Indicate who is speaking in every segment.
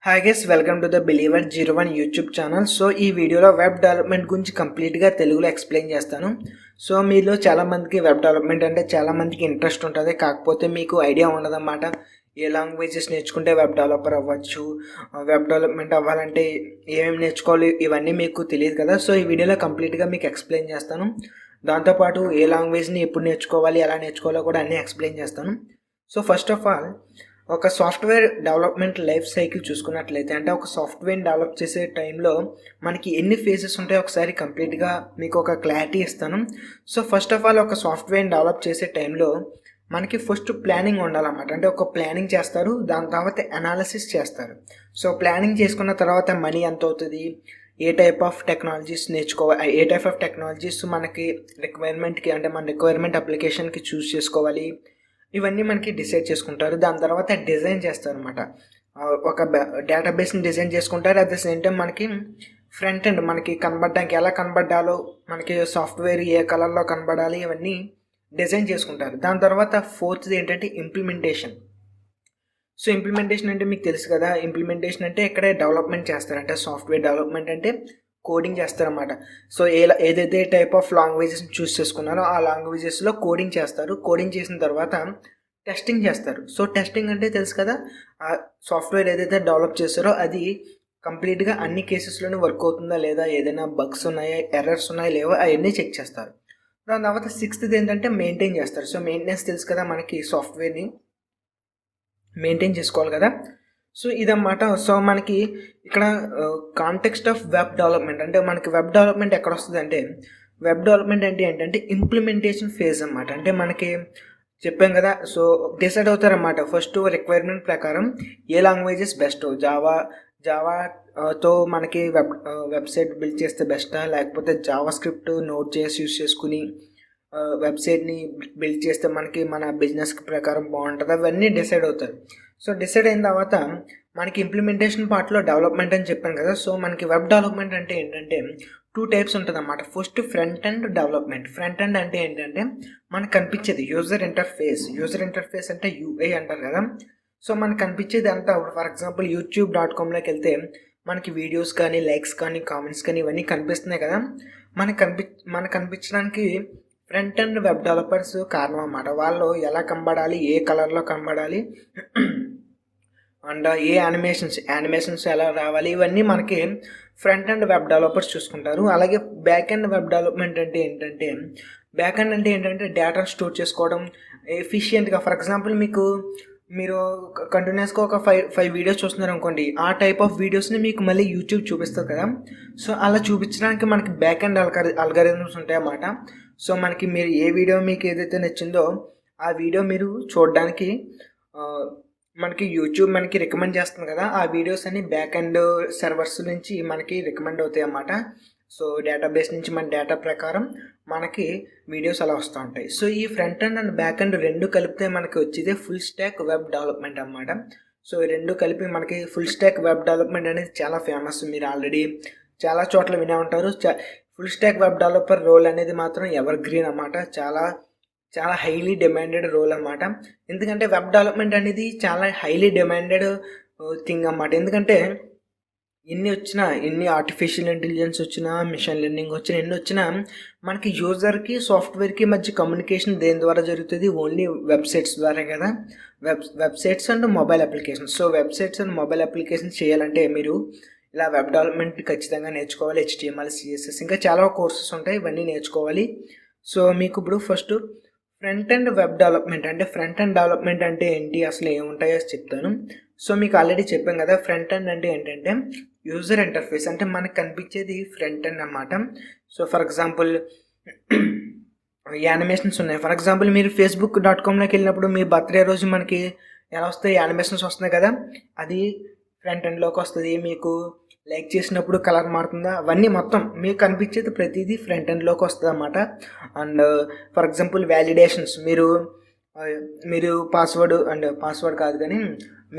Speaker 1: Hi guys, welcome to the believer 01 YouTube channel. So ఈ వీడియోలో web development గురించి కంప్లీట్గా తెలుగులో ఎక్స్ప్లెయిన్ చేస్తాను. సో మీలో చాలామందికి వెబ్ డెవలప్మెంట్ అంటే చాలామందికి ఇంట్రెస్ట్ ఉంటుంది, కాకపోతే మీకు ఐడియా ఉండదన్నమాట. ఏ లాంగ్వేజెస్ నేర్చుకుంటే వెబ్ డెవలపర్ అవ్వచ్చు, వెబ్ డెవలప్మెంట్ అవ్వాలంటే ఏమేమి నేర్చుకోవాలి, ఇవన్నీ మీకు తెలియదు కదా. సో ఈ వీడియోలో కంప్లీట్గా మీకు ఎక్స్ప్లెయిన్ చేస్తాను. దాంతోపాటు ఏ లాంగ్వేజ్ని ఎప్పుడు నేర్చుకోవాలి, ఎలా నేర్చుకోవాలో కూడా అన్నీ ఎక్స్ప్లెయిన్ చేస్తాను. సో ఫస్ట్ ఆఫ్ ఆల్, ఒక సాఫ్ట్వేర్ డెవలప్మెంట్ లైఫ్ సైకిల్ చూసుకున్నట్లయితే, అంటే ఒక సాఫ్ట్వేర్ని డెవలప్ చేసే టైంలో మనకి ఎన్ని ఫేజెస్ ఉంటాయో ఒకసారి కంప్లీట్గా మీకు ఒక క్లారిటీ ఇస్తాను. సో ఫస్ట్ ఆఫ్ ఆల్, ఒక సాఫ్ట్వేర్ని డెవలప్ చేసే టైంలో మనకి ఫస్ట్ ప్లానింగ్ ఉండాలన్నమాట. అంటే ఒక ప్లానింగ్ చేస్తారు, దాని తర్వాత అనాలిసిస్ చేస్తారు. సో ప్లానింగ్ చేసుకున్న తర్వాత మనీ ఎంత అవుతుంది, ఏ టైప్ ఆఫ్ టెక్నాలజీస్ నేర్చుకోవాలి, ఏ టైప్ ఆఫ్ టెక్నాలజీస్ మనకి రిక్వైర్మెంట్కి, అంటే మన రిక్వైర్మెంట్ అప్లికేషన్కి చూస్ చేసుకోవాలి, ఇవన్నీ మనకి డిసైడ్ చేసుకుంటారు. దాని తర్వాత డిజైన్ చేస్తారు అనమాట. ఒక డేటాబేస్ని డిజైన్ చేసుకుంటారు. అట్ ద సేమ్ టైం మనకి ఫ్రంట్ ఎండ్, మనకి కనబడడానికి ఎలా కనబడాలో, మనకి సాఫ్ట్వేర్ ఏ కలర్లో కనబడాలి, ఇవన్నీ డిజైన్ చేసుకుంటారు. దాని తర్వాత ఫోర్త్ది ఏంటంటే ఇంప్లిమెంటేషన్. సో ఇంప్లిమెంటేషన్ అంటే మీకు తెలుసు కదా, ఇంప్లిమెంటేషన్ అంటే ఇక్కడే డెవలప్మెంట్ చేస్తారు. అంటే సాఫ్ట్వేర్ డెవలప్మెంట్ అంటే కోడింగ్ చేస్తారన్నమాట. సో ఏదైతే టైప్ ఆఫ్ లాంగ్వేజెస్ని చూస్ చేసుకున్నారో ఆ లాంగ్వేజెస్లో కోడింగ్ చేస్తారు. కోడింగ్ చేసిన తర్వాత టెస్టింగ్ చేస్తారు. సో టెస్టింగ్ అంటే తెలుసు కదా, ఆ సాఫ్ట్వేర్ ఏదైతే డెవలప్ చేస్తారో అది కంప్లీట్గా అన్ని కేసెస్లోనే వర్క్ అవుతుందా లేదా, ఏదైనా బగ్స్ ఉన్నాయా, ఎర్రర్స్ ఉన్నాయా లేవో అవన్నీ చెక్ చేస్తారు. దాని తర్వాత సిక్స్త్ది ఏంటంటే మెయింటైన్ చేస్తారు. సో మెయింటెనెన్స్ తెలుసు కదా, మనకి సాఫ్ట్వేర్ని మెయింటైన్ చేసుకోవాలి కదా. సో ఇదన్నమాట. సో మనకి ఇక్కడ కాంటెక్స్ట్ ఆఫ్ వెబ్ డెవలప్మెంట్, అంటే మనకి వెబ్ డెవలప్మెంట్ ఎక్కడ వస్తుంది అంటే, వెబ్ డెవలప్మెంట్ అంటే ఏంటంటే ఇంప్లిమెంటేషన్ ఫేజ్ అన్నమాట. అంటే మనకి చెప్పాం కదా, సో డిసైడ్ అవుతారన్నమాట. ఫస్ట్ రిక్వైర్మెంట్ ప్రకారం ఏ లాంగ్వేజెస్ బెస్ట్, జావాతో మనకి వెబ్సైట్ బిల్డ్ చేస్తే బెస్టా, లేకపోతే జావా స్క్రిప్ట్ నోట్ చేసి యూస్ చేసుకుని వెబ్సైట్ని బిల్డ్ చేస్తే మనకి మన బిజినెస్ ప్రకారం బాగుంటుంది, అవన్నీ డిసైడ్ అవుతారు. సో డిసైడ్ అయిన తర్వాత మనకి ఇంప్లిమెంటేషన్ పార్ట్లో డెవలప్మెంట్ అని చెప్పాను కదా. సో మనకి వెబ్ డెవలప్మెంట్ అంటే ఏంటంటే 2 టైప్స్ ఉంటుంది అన్నమాట. First front and development. Front and అంటే ఏంటంటే మనకు కనిపించేది యూజర్ ఇంటర్ఫేస్ అంటే యూఐ అంటారు కదా. సో మనకు కనిపించేది అంతా, ఫర్ ఎగ్జాంపుల్ youtube.comలోకి వెళ్తే మనకి వీడియోస్ కానీ, లైక్స్ కానీ, కామెంట్స్ కానీ ఇవన్నీ కనిపిస్తున్నాయి కదా. మనకు కనిపించడానికి ఫ్రంట్ అండ్ వెబ్ డెవలపర్స్ కారణం అన్నమాట. వాళ్ళు ఎలా కనబడాలి, ఏ కలర్లో కనబడాలి, అండ్ ఏ యానిమేషన్స్ ఎలా రావాలి, ఇవన్నీ మనకి ఫ్రంట్ అండ్ వెబ్ డెవలపర్స్ చూసుకుంటారు. అలాగే బ్యాక్ అండ్ వెబ్ డెవలప్మెంట్ అంటే ఏంటంటే డేటాను స్టోర్ చేసుకోవడం ఎఫిషియెంట్గా. ఫర్ ఎగ్జాంపుల్ మీరు కంటిన్యూస్గా ఒక ఫైవ్ వీడియోస్ చూస్తున్నారు అనుకోండి, ఆ టైప్ ఆఫ్ వీడియోస్ని మీకు మళ్ళీ యూట్యూబ్ చూపిస్తారు కదా. సో అలా చూపించడానికి మనకి బ్యాక్ అండ్ అల్గారిథమ్స్ ఉంటాయి అన్నమాట. సో మీరు ఏ వీడియో మీకు ఏదైతే నచ్చిందో ఆ వీడియో మీరు చూడడానికి మనకి యూట్యూబ్ మనకి రికమెండ్ చేస్తుంది కదా, ఆ వీడియోస్ అన్ని బ్యాక్ అండ్ సర్వర్స్ నుంచి మనకి రికమెండ్ అవుతాయి అన్నమాట. సో డేటాబేస్ నుంచి మన డేటా ప్రకారం మనకి వీడియోస్ అలా వస్తూ ఉంటాయి. సో ఈ front end and back end రెండు కలిపితే మనకి వచ్చేది ఫుల్ స్టాక్ వెబ్ డెవలప్మెంట్ అన్నమాట. సో ఈ రెండు కలిపి మనకి ఫుల్ స్టాక్ వెబ్ డెవలప్మెంట్ అనేది చాలా ఫేమస్. మీరు ఆల్రెడీ చాలా చోట్ల వినే ఉంటారు. Full stack web developer role అనేది మాత్రం ఎవర్ గ్రీన్ అన్నమాట. చాలా హైలీ డిమాండెడ్ రోల్ అన్నమాట. ఎందుకంటే వెబ్ డెవలప్మెంట్ అనేది చాలా హైలీ డిమాండెడ్ థింగ్ అన్నమాట. ఎందుకంటే ఎన్ని ఆర్టిఫిషియల్ ఇంటెలిజెన్స్ వచ్చినా, మిషన్ లెర్నింగ్ వచ్చినా, ఎన్ని వచ్చినా మనకి యూజర్కి సాఫ్ట్వేర్కి మధ్య కమ్యూనికేషన్ దేని ద్వారా జరుగుతుంది, ఓన్లీ వెబ్సైట్స్ ద్వారా కదా. Websites and mobile applications. So websites and mobile applications చేయాలంటే మీరు ఇలా వెబ్ డెవలప్మెంట్ ఖచ్చితంగా నేర్చుకోవాలి. HTML, CSS ఇంకా చాలా కోర్సెస్ ఉంటాయి, ఇవన్నీ నేర్చుకోవాలి. సో మీకు ఇప్పుడు first front and web development అంటే ఏంటి, అసలు ఏముంటాయో చెప్తాను. సో మీకు ఆల్రెడీ చెప్పాను కదా, ఫ్రంట్ ఎండ్ అంటే ఏంటంటే యూజర్ ఇంటర్ఫేస్, అంటే మనకు కనిపించేది ఫ్రంట్ ఎండ్ అన్నమాట. సో ఫర్ ఎగ్జాంపుల్ యానిమేషన్స్ ఉన్నాయి. ఫర్ ఎగ్జాంపుల్ మీరు facebook.comలోకి వెళ్ళినప్పుడు మీ బర్త్డే రోజు మనకి ఎలా వస్తాయి, యానిమేషన్స్ వస్తున్నాయి కదా, అది ఫ్రంట్ ఎండ్లోకి వస్తుంది. మీకు లైక్ చేసినప్పుడు కలర్ మారుతుందా, అవన్నీ మొత్తం మీకు కనిపించేది ప్రతిదీ ఫ్రంట్ ఎండ్లోకి వస్తుంది అన్నమాట. అండ్ ఫర్ ఎగ్జాంపుల్ వ్యాలిడేషన్స్, మీరు పాస్వర్డ్ కాదు కానీ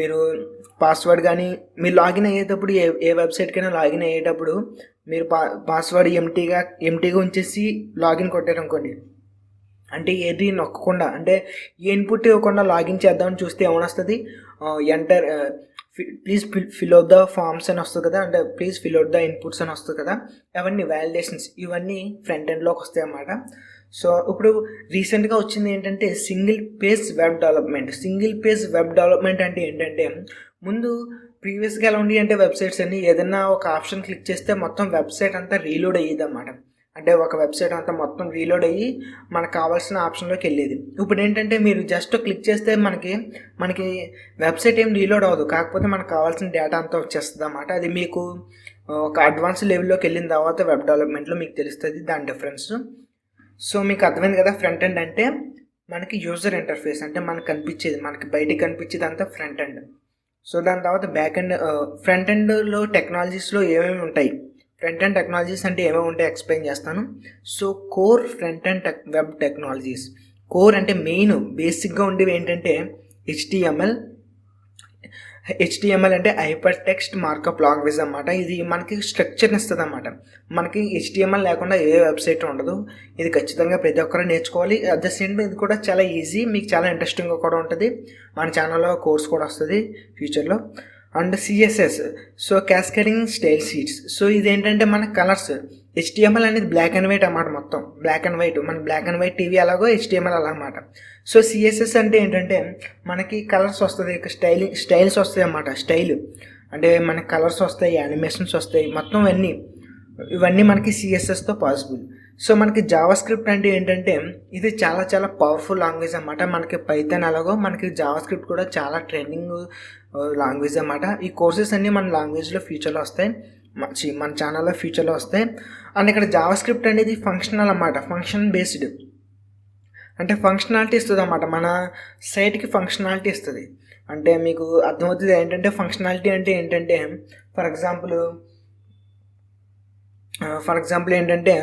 Speaker 1: మీరు పాస్వర్డ్ కానీ మీరు లాగిన్ అయ్యేటప్పుడు ఏ వెబ్సైట్కైనా లాగిన్ అయ్యేటప్పుడు మీరు పాస్వర్డ్ ఎంటీగా ఉంచేసి లాగిన్ కొట్టారనుకోండి, అంటే ఏది నొక్కకుండా, అంటే ఏ ఇన్పుట్ ఇవ్వకుండా లాగిన్ చేద్దామని చూస్తే ఏమని వస్తుంది, enter please fill out the forms అని వస్తుంది కదా, అంటే please fill out the inputs అని వస్తుంది కదా, అవన్నీ వ్యాలిడేషన్స్ ఇవన్నీ ఫ్రంట్ ఎండ్లోకి వస్తాయి అన్నమాట. సో ఇప్పుడు రీసెంట్గా వచ్చింది ఏంటంటే single page web development. Single page web development అంటే ఏంటంటే ముందు ప్రీవియస్గా ఎలా ఉండి అంటే వెబ్సైట్స్ అన్ని ఏదైనా ఒక ఆప్షన్ క్లిక్ చేస్తే మొత్తం వెబ్సైట్ అంతా రీలోడ్ అయ్యేది అన్నమాట. అంటే ఒక వెబ్సైట్ అంతా మొత్తం రీలోడ్ అయ్యి మనకు కావాల్సిన ఆప్షన్లోకి వెళ్ళేది. ఇప్పుడు ఏంటంటే మీరు జస్ట్ క్లిక్ చేస్తే మనకి వెబ్సైట్ ఏం రీలోడ్ అవ్వదు, కాకపోతే మనకు కావాల్సిన డేటా అంతా వచ్చేస్తుంది అన్నమాట. అది మీకు ఒక అడ్వాన్స్ లెవెల్లోకి వెళ్ళిన తర్వాత వెబ్ డెవలప్మెంట్లో మీకు తెలుస్తుంది దాని డిఫరెన్స్. సో మీకు అర్థమైంది కదా, ఫ్రంట్ ఎండ్ అంటే మనకి యూజర్ ఇంటర్ఫేస్, అంటే మనకు కనిపించేది, మనకి బయటికి కనిపించేది అంతా ఫ్రంట్ ఎండ్. సో దాని తర్వాత బ్యాక్ ఎండ్. ఫ్రంట్ ఎండ్లో టెక్నాలజీస్లో ఏమేమి ఉంటాయి, ఫ్రంట్ ఎండ్ టెక్నాలజీస్ అంటే ఏమేమి ఉంటాయి ఎక్స్ప్లెయిన్ చేస్తాను. So core front end web technologies. Core అంటే మెయిన్ బేసిక్గా ఉండేవి ఏంటంటే హెచ్టిఎంఎల్ అంటే హైపర్ టెక్స్ట్ మార్కప్ లాంగ్వేజ్ అన్నమాట. ఇది మనకి స్ట్రక్చర్ని ఇస్తుంది అన్నమాట. మనకి హెచ్టిఎంఎల్ లేకుండా ఏ వెబ్సైట్ ఉండదు. ఇది ఖచ్చితంగా ప్రతి ఒక్కరు నేర్చుకోవాలి. అట్ ద సేమ్ టైం ఇది కూడా చాలా ఈజీ, మీకు చాలా ఇంట్రెస్టింగ్గా కూడా ఉంటుంది. మన ఛానల్లో కోర్స్ కూడా వస్తుంది ఫ్యూచర్లో. And CSS, so cascading style sheets. So ఇదేంటంటే మన కలర్స్. హెచ్టిఎంఎల్ అనేది బ్లాక్ అండ్ వైట్ అన్నమాట, మొత్తం బ్లాక్ అండ్ వైట్. మన బ్లాక్ అండ్ వైట్ టీవీ అలాగో హెచ్టిఎంఎల్ అలాగమాట. సో సిఎస్ఎస్ అంటే ఏంటంటే మనకి కలర్స్ వస్తుంది, స్టైల్స్ వస్తాయి అన్నమాట. స్టైల్ అంటే మనకి కలర్స్ వస్తాయి, యానిమేషన్స్ వస్తాయి, మొత్తం ఇవన్నీ మనకి సిఎస్ఎస్తో పాసిబుల్. సో మనకి జావా స్క్రిప్ట్ అంటే ఏంటంటే ఇది చాలా చాలా పవర్ఫుల్ లాంగ్వేజ్ అన్నమాట. మనకి పైథాన్ అలాగో మనకి జావా స్క్రిప్ట్ కూడా చాలా ట్రెండింగ్ లాంగ్వేజ్ అన్నమాట. ఈ కోర్సెస్ అన్నీ మన లాంగ్వేజ్లో ఫ్యూచర్లో వస్తాయి, మన ఛానల్లో ఫ్యూచర్లో వస్తాయి. అండ్ ఇక్కడ జావా స్క్రిప్ట్ అనేది ఫంక్షనల్ అన్నమాట, ఫంక్షన్ బేస్డ్. అంటే ఫంక్షనాలిటీ ఇస్తుంది అన్నమాట, మన సైట్కి ఫంక్షనాలిటీ ఇస్తుంది. అంటే మీకు అర్థమవుతుంది ఏంటంటే ఫంక్షనాలిటీ అంటే ఏంటంటే ఫర్ ఎగ్జాంపుల్ ఏంటంటే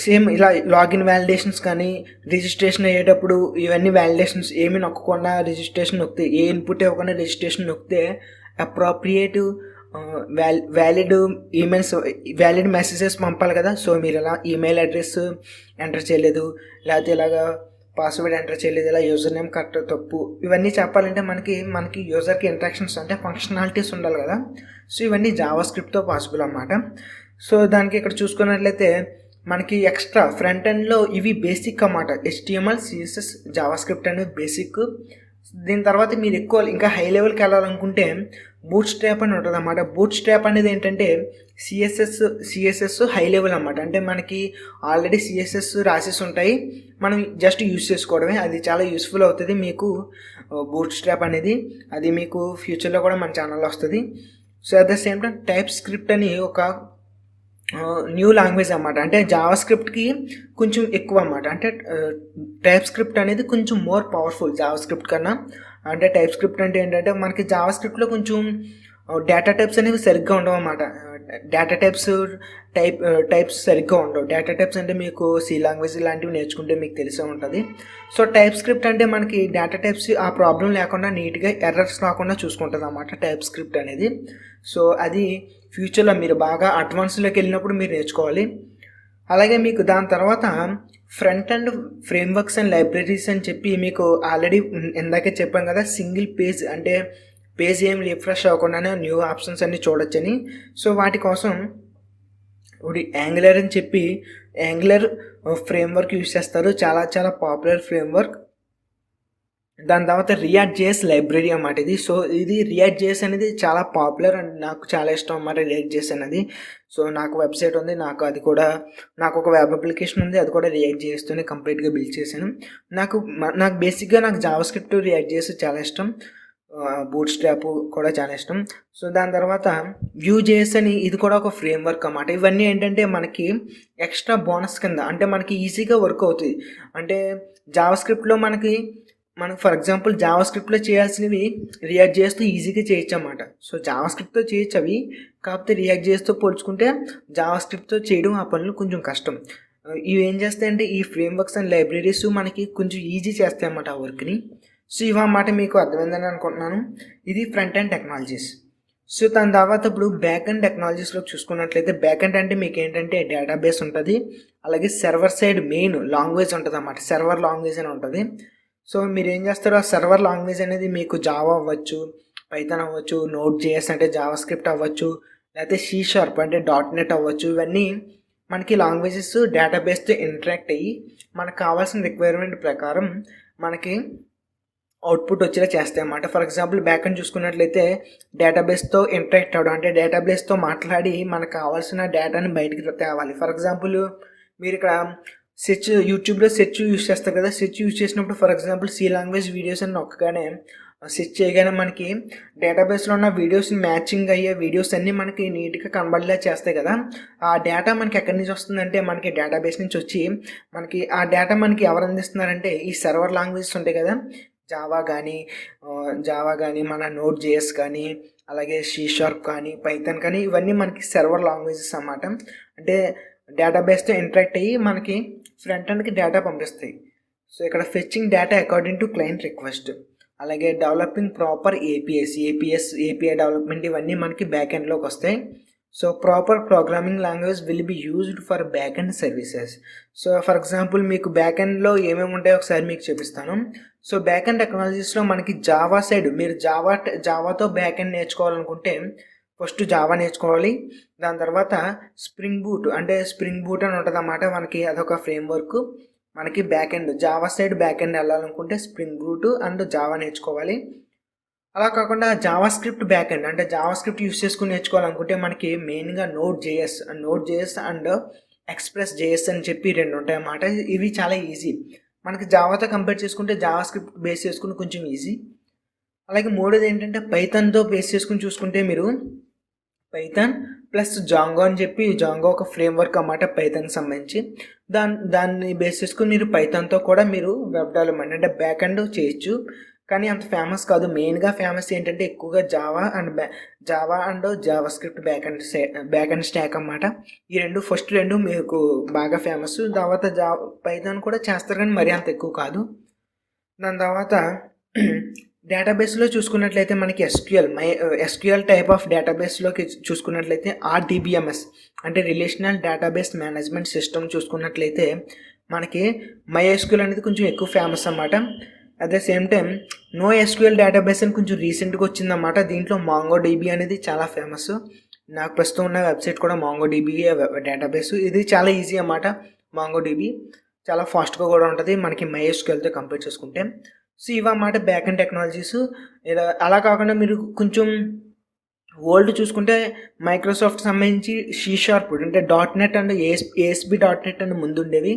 Speaker 1: సేమ్ ఇలా లాగిన్ వ్యాలిడేషన్స్ కానీ రిజిస్ట్రేషన్ అయ్యేటప్పుడు ఇవన్నీ వ్యాలిడేషన్స్ ఏమి నొక్కకుండా రిజిస్ట్రేషన్ నొక్కితే, ఏ ఇన్పుట్ ఇవ్వకుండా రిజిస్ట్రేషన్ నొక్కితే అప్రోప్రియేట్ వ్యాలిడ్ మెసేజెస్ పంపాలి కదా. సో మీరు ఇలా ఈమెయిల్ అడ్రస్ ఎంటర్ చేయలేదు, లేకపోతే ఇలాగా పాస్వర్డ్ ఎంటర్ చేయలేదు, ఇలా యూజర్ నేమ్ కరెక్ట్ తప్పు, ఇవన్నీ చెప్పాలంటే మనకి యూజర్కి ఇంట్రాక్షన్స్ అంటే ఫంక్షనాలిటీస్ ఉండాలి కదా. సో ఇవన్నీ జావా స్క్రిప్ట్తో పాసిబుల్ అన్నమాట. సో దానికి ఇక్కడ చూసుకున్నట్లయితే మనకి ఎక్స్ట్రా ఫ్రంట్ ఎండ్లో ఇవి బేసిక్ అన్నమాట. హెచ్టిఎంఎల్, సిఎస్ఎస్, జావా స్క్రిప్ట్ అనేది బేసిక్. దీని తర్వాత మీరు ఎక్కువ ఇంకా హై లెవెల్కి వెళ్ళాలనుకుంటే బూట్ స్ట్రాప్ అని ఉంటుంది అన్నమాట. బూట్ స్ట్రాప్ అనేది ఏంటంటే సిఎస్ఎస్ హై లెవెల్ అన్నమాట. అంటే మనకి ఆల్రెడీ సిఎస్ఎస్ రాసేసి ఉంటాయి, మనం జస్ట్ యూజ్ చేసుకోవడమే. అది చాలా యూస్ఫుల్ అవుతుంది మీకు బూట్ స్ట్రాప్ అనేది. అది మీకు ఫ్యూచర్లో కూడా మన ఛానల్లో వస్తుంది. So at the same time type script అని ఒక న్యూ లాంగ్వేజ్ అన్నమాట. అంటే జావా స్క్రిప్ట్కి కొంచెం ఎక్కువ అన్నమాట. అంటే టైప్ స్క్రిప్ట్ అనేది కొంచెం మోర్ పవర్ఫుల్ జావా స్క్రిప్ట్ కన్నా. అంటే టైప్ స్క్రిప్ట్ అంటే ఏంటంటే మనకి జావా స్క్రిప్ట్లో కొంచెం డేటా టైప్స్ అనేవి సరిగ్గా ఉండవు అన్నమాట. డేటా టైప్స్ సరిగ్గా ఉండవు. డేటా టైప్స్ అంటే మీకు సి లాంగ్వేజ్ లాంటివి నేర్చుకుంటే మీకు తెలిసే ఉంటుంది. సో టైప్ స్క్రిప్ట్ అంటే మనకి డేటా టైప్స్ ఆ ప్రాబ్లం లేకుండా నీట్గా ఎర్రర్స్ రాకుండా చూసుకుంటుంది అన్నమాట టైప్ స్క్రిప్ట్ అనేది. సో అది ఫ్యూచర్లో మీరు బాగా అడ్వాన్స్లోకి వెళ్ళినప్పుడు మీరు నేర్చుకోవాలి. అలాగే మీకు దాని తర్వాత front and frameworks and libraries అని చెప్పి మీకు ఆల్రెడీ ఇందాకే చెప్పాం కదా, సింగిల్ పేజ్ అంటే పేజ్ ఏం రిఫ్రెష్ అవ్వకుండానే న్యూ ఆప్షన్స్ అన్నీ చూడొచ్చని. సో వాటి కోసం ఇప్పుడు యాంగులర్ అని చెప్పి యాంగులర్ ఫ్రేమ్వర్క్ యూజ్ చేస్తారు, చాలా చాలా పాపులర్ ఫ్రేమ్వర్క్. దాని తర్వాత రియాక్ట్ జేఎస్ లైబ్రరీ అన్నమాట ఇది. సో ఇది రియాక్ట్ జేఎస్ అనేది చాలా పాపులర్ అండ్ నాకు చాలా ఇష్టం అన్నమాట రియాక్ట్ జేఎస్ అనేది. సో నాకు వెబ్సైట్ ఉంది, నాకు ఒక వెబ్ అప్లికేషన్ ఉంది, అది కూడా రియాక్ట్ జేఎస్తోనే కంప్లీట్గా బిల్డ్ చేశాను. నాకు బేసిక్గా నాకు జావా స్క్రిప్ట్ రియాక్ట్ జేఎస్ చాలా ఇష్టం, బూట్ స్ట్రాప్ కూడా చాలా ఇష్టం. సో దాని తర్వాత వ్యూ జేఎస్ అని ఇది కూడా ఒక ఫ్రేమ్వర్క్ అన్నమాట. ఇవన్నీ ఏంటంటే మనకి ఎక్స్ట్రా బోనస్ కింద, అంటే మనకి ఈజీగా వర్క్ అవుతుంది. అంటే జావా స్క్రిప్ట్లో మనకి ఫర్ ఎగ్జాంపుల్ జావా స్క్రిప్ట్లో చేయాల్సినవి రియాక్ట్ జేఎస్తో ఈజీగా చేయొచ్చు అన్నమాట. సో జావా స్క్రిప్ట్తో చేయొచ్చు అవి, కాకపోతే రియాక్ట్ జేఎస్తో పోల్చుకుంటే జావా స్క్రిప్ట్తో చేయడం ఆ పనులు కొంచెం కష్టం. ఇవి ఏం చేస్తాయంటే ఈ ఫ్రేమ్వర్క్స్ అండ్ లైబ్రరీస్ మనకి కొంచెం ఈజీ చేస్తాయి అన్నమాట ఆ వర్క్ని. సో ఇవన్నమాట మీకు అర్థమైందని అనుకుంటున్నాను. ఇది ఫ్రంట్ ఎండ్ టెక్నాలజీస్. సో దాని తర్వాత ఇప్పుడు బ్యాక్ ఎండ్ టెక్నాలజీస్లో చూసుకున్నట్లయితే బ్యాక్ ఎండ్ అంటే మీకు ఏంటంటే డేటాబేస్ ఉంటుంది, అలాగే సర్వర్ సైడ్ మెయిన్ లాంగ్వేజ్ ఉంటుంది అన్నమాట, సర్వర్ లాంగ్వేజ్ అని ఉంటుంది. సో మీరు ఏం చేస్తారో ఆ సర్వర్ లాంగ్వేజ్ అనేది మీకు జావా అవ్వచ్చు, పైథాన్ అవ్వచ్చు, నోడ్ జేఎస్ అంటే జావా స్క్రిప్ట్ అవ్వచ్చు, లేకపోతే సి షార్ప్ అంటే డాట్ నెట్ అవ్వచ్చు. ఇవన్నీ మనకి లాంగ్వేజెస్ డేటాబేస్తో ఇంటరాక్ట్ అయ్యి మనకు కావాల్సిన రిక్వైర్మెంట్ ప్రకారం మనకి అవుట్పుట్ వచ్చేలా చేస్తాయి అన్నమాట. ఫర్ ఎగ్జాంపుల్ బ్యాక్ అండ్ చూసుకున్నట్లయితే డేటాబేస్తో ఇంటరాక్ట్ అవ్వడం అంటే డేటాబేస్తో మాట్లాడి మనకు కావాల్సిన డేటాని బయటికి తేవాలి. ఫర్ ఎగ్జాంపుల్ మీరు ఇక్కడ యూట్యూబ్లో సెర్చ్ యూజ్ చేస్తారు కదా. సెర్చ్ యూజ్ చేసినప్పుడు for example C language videos అని నొక్కగానే సెర్చ్ చేయగానే మనకి డేటాబేస్లో ఉన్న వీడియోస్ని మ్యాచింగ్ అయ్యే వీడియోస్ అన్నీ మనకి నీట్గా కనబడేలా చేస్తాయి కదా. ఆ డేటా మనకి ఎక్కడి నుంచి వస్తుందంటే మనకి డేటాబేస్ నుంచి వచ్చి మనకి ఆ డేటా మనకి ఎవరు అందిస్తున్నారంటే ఈ సర్వర్ లాంగ్వేజెస్ ఉంటాయి కదా, జావా కానీ మన నోడ్ జేఎస్ కానీ అలాగే సి షార్ప్ కానీ పైథాన్ కానీ ఇవన్నీ మనకి సర్వర్ లాంగ్వేజెస్ అన్నమాట. అంటే డేటాబేస్తో ఇంటరాక్ట్ అయ్యి మనకి ఫ్రంట్ ఎండ్కి డేటా పంపిస్తాయి. సో ఇక్కడ fetching data according to client request, అలాగే డెవలపింగ్ ప్రాపర్ ఏపీఐ డెవలప్మెంట్ ఇవన్నీ మనకి బ్యాక్ ఎండ్లోకి వస్తాయి. So proper programming language will be used for back end services. So for example మీకు బ్యాక్ ఎండ్లో ఏమేమి ఉంటాయో ఒకసారి మీకు చూపిస్తాను. సో బ్యాక్ ఎండ్ టెక్నాలజీస్లో మనకి జావా సైడ్ మీరు జావాతో బ్యాక్ ఎండ్ నేర్చుకోవాలనుకుంటే ఫస్ట్ జావా నేర్చుకోవాలి. దాని తర్వాత స్ప్రింగ్ బూట్ అని ఉంటుంది అన్నమాట. మనకి అదొక ఫ్రేమ్వర్క్. మనకి back end Java side back end వెళ్ళాలనుకుంటే స్ప్రింగ్ బూట్ అండ్ జావా నేర్చుకోవాలి. అలా కాకుండా జావా స్క్రిప్ట్ బ్యాక్ ఎండ్ అంటే జావా స్క్రిప్ట్ యూస్ చేసుకుని నేర్చుకోవాలనుకుంటే మనకి మెయిన్గా node JS and express JS అని చెప్పి రెండు ఉంటాయి అన్నమాట. ఇవి చాలా ఈజీ. మనకి జావాతో కంపేర్ చేసుకుంటే జావా స్క్రిప్ట్ బేస్ చేసుకుని కొంచెం ఈజీ. అలాగే మూడోది ఏంటంటే పైథాన్తో బేస్ చేసుకుని చూసుకుంటే మీరు పైథాన్ ప్లస్ జాంగో అని చెప్పి జాంగో ఒక ఫ్రేమ్వర్క్ అన్నమాట పైథాన్కి సంబంధించి. దాన్ని బేస్ చేసుకుని మీరు పైథాన్తో కూడా మీరు వెబ్ డెవలప్మెంట్ అంటే బ్యాక్ ఎండ్ చేయొచ్చు. కానీ అంత ఫేమస్ కాదు. మెయిన్గా ఫేమస్ ఏంటంటే ఎక్కువగా Java and JavaScript back and stock అన్నమాట. ఈ ఫస్ట్ రెండు మీకు బాగా ఫేమస్. తర్వాత పైథాన్ కూడా చేస్తారు కానీ మరీ అంత ఎక్కువ కాదు. దాని తర్వాత డేటాబేస్లో చూసుకున్నట్లయితే మనకి ఎస్క్యూఎల్ టైప్ ఆఫ్ డేటాబేస్లోకి చూసుకున్నట్లయితే ఆర్డిబిఎంఎస్ అంటే రిలేషనల్ డేటాబేస్ మేనేజ్మెంట్ సిస్టమ్ చూసుకున్నట్లయితే మనకి MySQL అనేది కొంచెం ఎక్కువ ఫేమస్ అన్నమాట. At the same time NoSQL database అని కొంచెం రీసెంట్గా వచ్చిందన్నమాట. దీంట్లో MongoDB అనేది చాలా ఫేమస్. నాకు ప్రస్తుతం ఉన్న వెబ్సైట్ కూడా MongoDB డేటాబేస్. ఇది చాలా ఈజీ అన్నమాట. MongoDB చాలా ఫాస్ట్గా కూడా ఉంటుంది మనకి MySQLతో కంపేర్ చేసుకుంటే. సో ఇవన్నమాట బ్యాక్ ఎండ్ టెక్నాలజీస్. అలా కాకుండా మీరు కొంచెం ఓల్డ్ చూసుకుంటే మైక్రోసాఫ్ట్ సంబంధించి సి షార్ప్ అంటే dot net and ASP dot net అని ముందుండేవి.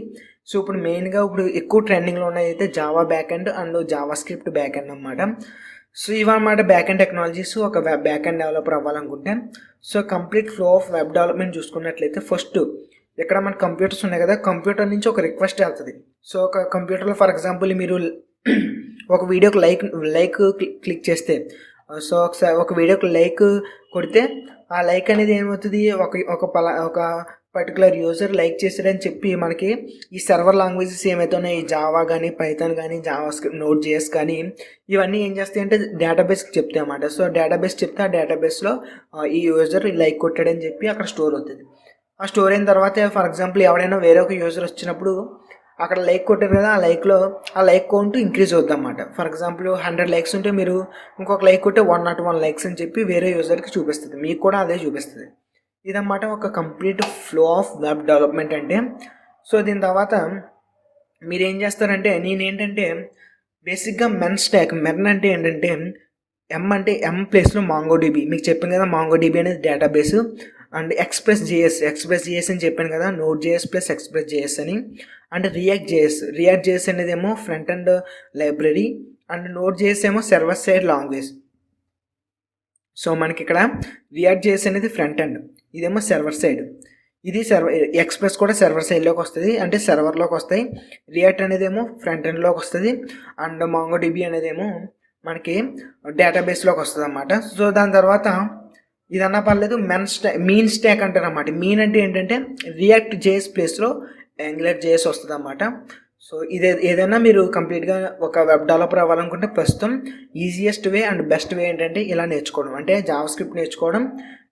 Speaker 1: సో ఇప్పుడు మెయిన్గా ఎక్కువ ట్రెండింగ్లో ఉన్నాయి అయితే Java back end and JavaScript back end అన్నమాట. సో ఇవన్నమాట బ్యాక్ ఎండ్ టెక్నాలజీస్ ఒక బ్యాక్ ఎండ్ డెవలపర్ అవ్వాలనుకుంటే. So complete flow of web development చూసుకున్నట్లయితే ఫస్ట్ ఇక్కడ మన కంప్యూటర్స్ ఉన్నాయి కదా, కంప్యూటర్ నుంచి ఒక రిక్వెస్ట్ వెళ్తుంది. సో ఒక కంప్యూటర్లో ఫర్ ఎగ్జాంపుల్ మీరు ఒక వీడియోకి లైక్ క్లిక్ చేస్తే, సో ఒక వీడియోకి లైక్ కొడితే ఆ లైక్ అనేది ఏమవుతుంది, ఒక పర్టికులర్ యూజర్ లైక్ చేశారని చెప్పి మనకి ఈ సర్వర్ లాంగ్వేజెస్ ఏమైతే ఉన్నాయి, జావా కానీ పైథాన్ కానీ జావా స్క్రిప్ట్ నోడ్ జేఎస్ కానీ ఇవన్నీ ఏం చేస్తాయి అంటే డేటాబేస్కి చెప్తాయి అన్నమాట. సో డేటాబేస్ చెప్తే ఆ డేటాబేస్లో ఈ యూజర్ లైక్ కొట్టాడని చెప్పి అక్కడ స్టోర్ అవుతుంది. ఆ స్టోర్ అయిన తర్వాత ఫర్ ఎగ్జాంపుల్ ఎవరైనా వేరే ఒక యూజర్ వచ్చినప్పుడు అక్కడ లైక్ కొట్టారు కదా, ఆ లైక్ కౌంట్ ఇంక్రీజ్ అవుతుంది అన్నమాట. ఫర్ ఎగ్జాంపుల్ 100 లైక్స్ ఉంటే మీరు ఇంకొక లైక్ కొట్టే 101 లైక్స్ అని చెప్పి వేరే యూజర్కి చూపిస్తుంది, మీకు కూడా అదే చూపిస్తుంది. ఇదన్నమాట ఒక complete flow of web development అంటే. సో దీని తర్వాత మీరు ఏం చేస్తారంటే నేనేంటంటే బేసిక్గా మెర్న్ అంటే ఏంటంటే ఎం ప్లేస్లో MongoDB మీకు చెప్పాను కదా, MongoDB అనేది డేటాబేస్. అండ్ ఎక్స్ప్రెస్ జేఎస్ అని చెప్పాను కదా, node JS plus express JS అని. అండ్ రియాక్ట్ జేఎస్ అనేది ఏమో front and library and node JS ఏమో సర్వర్ సైడ్ లాంగ్వేజ్. సో మనకి ఇక్కడ రియాక్ట్ జేఎస్ అనేది ఫ్రంట్ ఎండ్, ఇదేమో సర్వర్ సైడ్. ఇది ఎక్స్ప్రెస్ కూడా సర్వర్ సైడ్లోకి వస్తుంది, అంటే సర్వర్లోకి వస్తాయి. రియాక్ట్ అనేది ఏమో ఫ్రంట్ ఎండ్లోకి వస్తుంది. అండ్ MongoDB అనేది ఏమో మనకి డేటాబేస్లోకి వస్తుంది అన్నమాట. సో దాని తర్వాత ఇదన్నా పర్లేదు మీన్ స్టాక్ అంటారు అన్నమాట. మీన్ అంటే ఏంటంటే రియాక్ట్ జేఎస్ ప్లేస్లో యాంగులర్ జేఎస్ వస్తుంది అన్నమాట. సో ఏదైనా మీరు కంప్లీట్గా ఒక వెబ్ డెవలపర్ అవ్వాలనుకుంటే ప్రస్తుతం easiest way and best way ఏంటంటే ఇలా నేర్చుకోవడం, అంటే జావా స్క్రిప్ట్ నేర్చుకోవడం,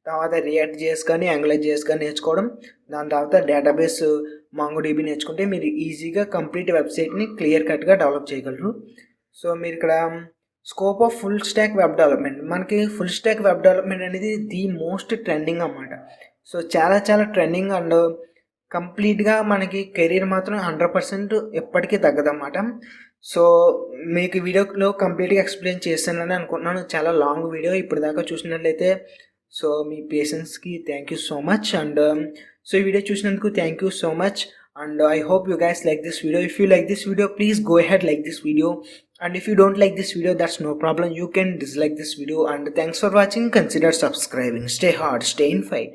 Speaker 1: తర్వాత రియాక్ట్ జేఎస్ కానీ యాంగులర్ జేఎస్ కానీ నేర్చుకోవడం, దాని తర్వాత డేటాబేస్ MongoDB నేర్చుకుంటే మీరు ఈజీగా కంప్లీట్ వెబ్సైట్ని క్లియర్ కట్గా డెవలప్ చేయగలరు. సో మీరు ఇక్కడ scope of full stack web development. మనకి ఫుల్ స్టాక్ వెబ్ డెవలప్మెంట్ అనేది ది మోస్ట్ ట్రెండింగ్ అన్నమాట. సో చాలా చాలా ట్రెండింగ్ అండ్ కంప్లీట్గా మనకి కెరీర్ మాత్రం 100% ఎప్పటికీ తగ్గదన్నమాట. సో మీకు వీడియోలో కంప్లీట్గా ఎక్స్ప్లెయిన్ చేస్తానని అనుకుంటున్నాను. చాలా లాంగ్ వీడియో ఇప్పుడు దాకా చూసినట్లయితే. సో మీ పేషెన్స్కి thank you so much. And so ఈ వీడియో చూసినందుకు thank you so much. And I hope you guys like this video. If you like this video, please go ahead like this video. And if you don't like this video, that's no problem. You can dislike this video. And thanks for watching. Consider subscribing. Stay hard, stay in fight.